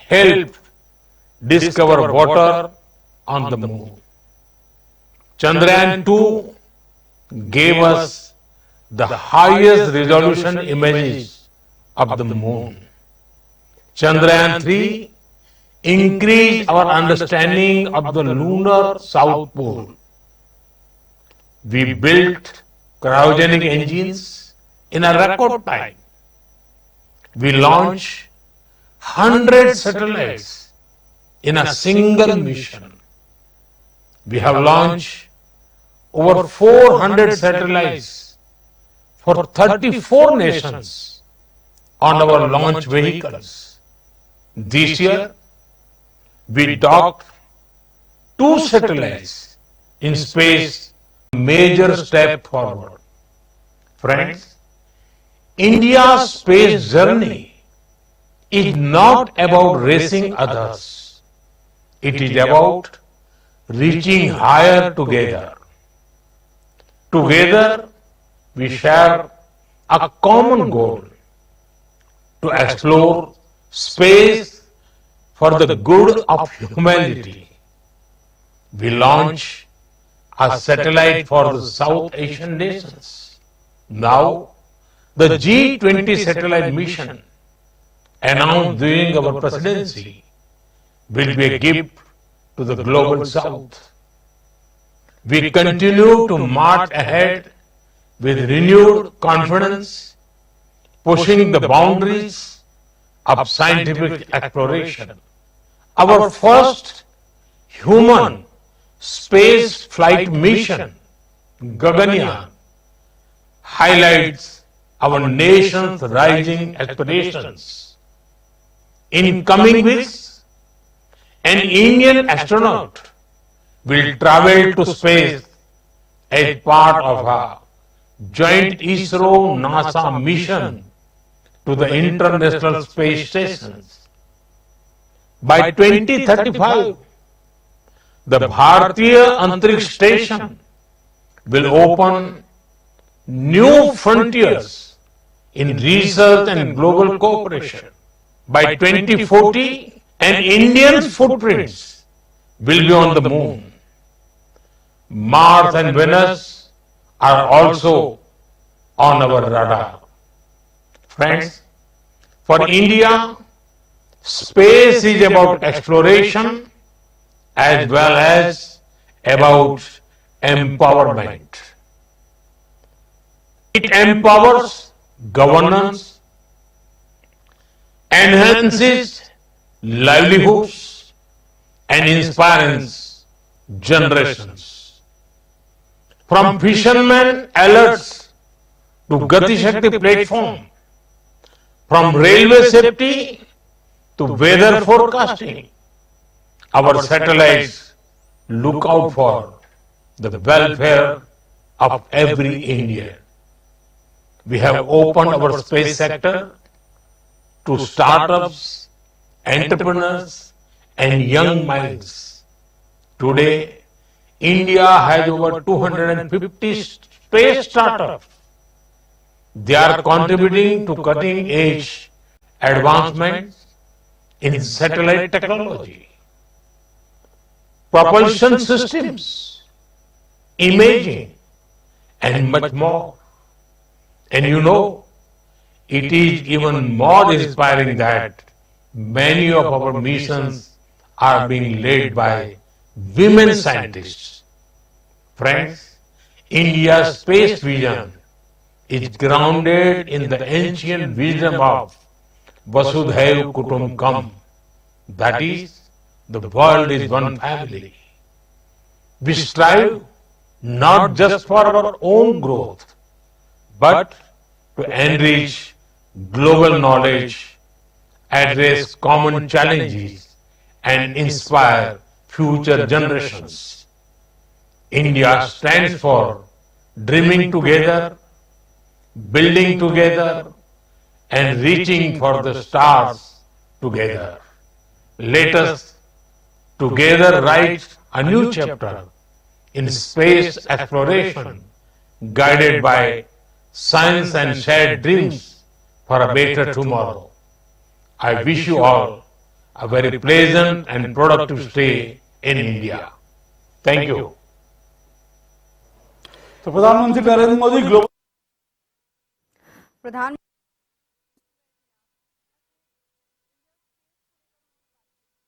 helped discover water on the moon. Chandrayaan 2 gave us the highest resolution images of the moon. Chandrayaan 3 increased our understanding of the lunar south pole. We built cryogenic engines in a record time. We launched 100 satellites in a single mission. We have launched over 400 satellites for 34 nations on our launch vehicles. This year, we docked 2 satellites in space, a major step forward. Friends, India's space journey is not about racing others. It is about reaching higher together. Together, we share a common goal to explore space for the good of humanity. We launch a satellite for the South Asian nations. Now, the G20 satellite mission announced during our presidency will be a gift to the global South. We continue to march ahead with renewed confidence, pushing the boundaries of scientific exploration. Our first human space flight mission, Gaganyaan, highlights our nation's rising aspirations. In coming weeks, an Indian astronaut will travel to space as part of a joint ISRO-NASA mission to the International Space Stations. By 2035, the Bharatiya Antariksh Station will open new frontiers in research and global cooperation. By 2040, an Indian's footprints will be on the moon. Mars and Venus are also on our radar. Friends, for India, space is about exploration as well as about empowerment. It empowers governance, enhances livelihoods, and inspires generations. From fishermen alerts to Gati Shakti platform, from railway safety to weather forecasting, our satellites look out for the welfare of every Indian. We have opened our space sector to startups, entrepreneurs, and young minds. Today, India has over 250 space startups. They are contributing to cutting-edge advancements in satellite technology, propulsion systems, imaging, and much more. And you know, it is even more inspiring that many of our missions are being led by women scientists. Friends, India's space vision is grounded in the ancient wisdom of Vasudhaiv Kutumbakam. That is, the world is one family. We strive not just for our own growth, but to enrich global knowledge, address common challenges, and inspire future generations. India stands for dreaming together, building together, and reaching for the stars together. Let us together write a new chapter in space exploration, guided by science and shared dreams for a better tomorrow. I wish you all a very pleasant and productive stay in India. Thank you. तो प्रधानमंत्री Narendra Modi global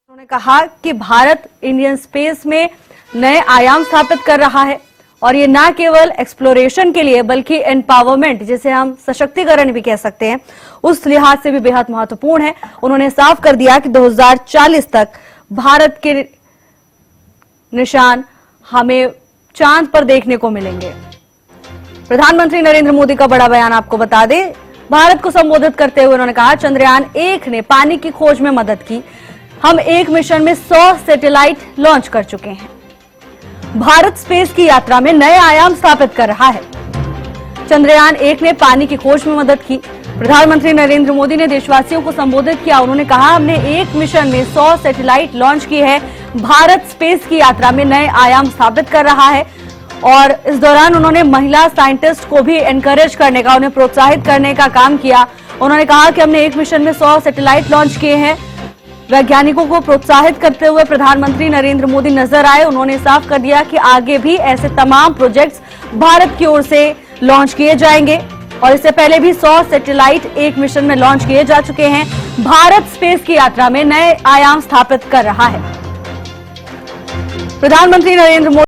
उन्होंने कहा कि Bharat Indian space में नए आयाम स्थापित कर रहा है और ये ना केवल एक्सप्लोरेशन के लिए बल्कि एम्पावरमेंट, जिसे हम सशक्तिकरण भी कह सकते हैं, उस लिहाज से भी बेहद महत्वपूर्ण है। उन्होंने साफ कर दिया कि 2040 तक भारत के निशान हमें चांद पर देखने को मिलेंगे। प्रधानमंत्री नरेंद्र मोदी का बड़ा बयान आपको बता दें। भारत को संबोधित करते हुए उन्होंने कहा, चंद्रयान 1 ने पानी की खोज में मदद की। हम एक मिशन में 100 सैटेलाइट लॉन्च कर चुके हैं। भारत स्पेस की यात्रा में नए आयाम स्थापित कर रहा है। चंद्रयान 1 ने पानी की खोज में मदद की। प्रधानमंत्री नरेंद्र मोदी ने देशवासियों को संबोधित किया। उन्होंने कहा, हमने एक मिशन में 100 सैटेलाइट लॉन्च की है। भारत स्पेस की यात्रा में नए आयाम स्थापित कर रहा है। और इस दौरान उन्होंने महिला साइंटिस्ट को भी एनकरेज करने का, उन्हें प्रोत्साहित करने का काम किया। उन्होंने कहा कि हमने एक मिशन में 100 सैटेलाइट लॉन्च किए हैं। वैज्ञानिकों को प्रोत्साहित करते हुए प्रधानमंत्री नरेंद्र मोदी नजर आए। उन्होंने साफ कर दिया कि आगे भी ऐसे तमाम प्रोजेक्ट्स भारत की ओर से लॉन्च किए जाएंगे और इससे पहले भी 100 सैटेलाइट एक मिशन में लॉन्च किए जा चुके हैं। भारत स्पेस की यात्रा में नए आयाम स्थापित कर रहा है। प्रधानमंत्री नरेंद्र मोदी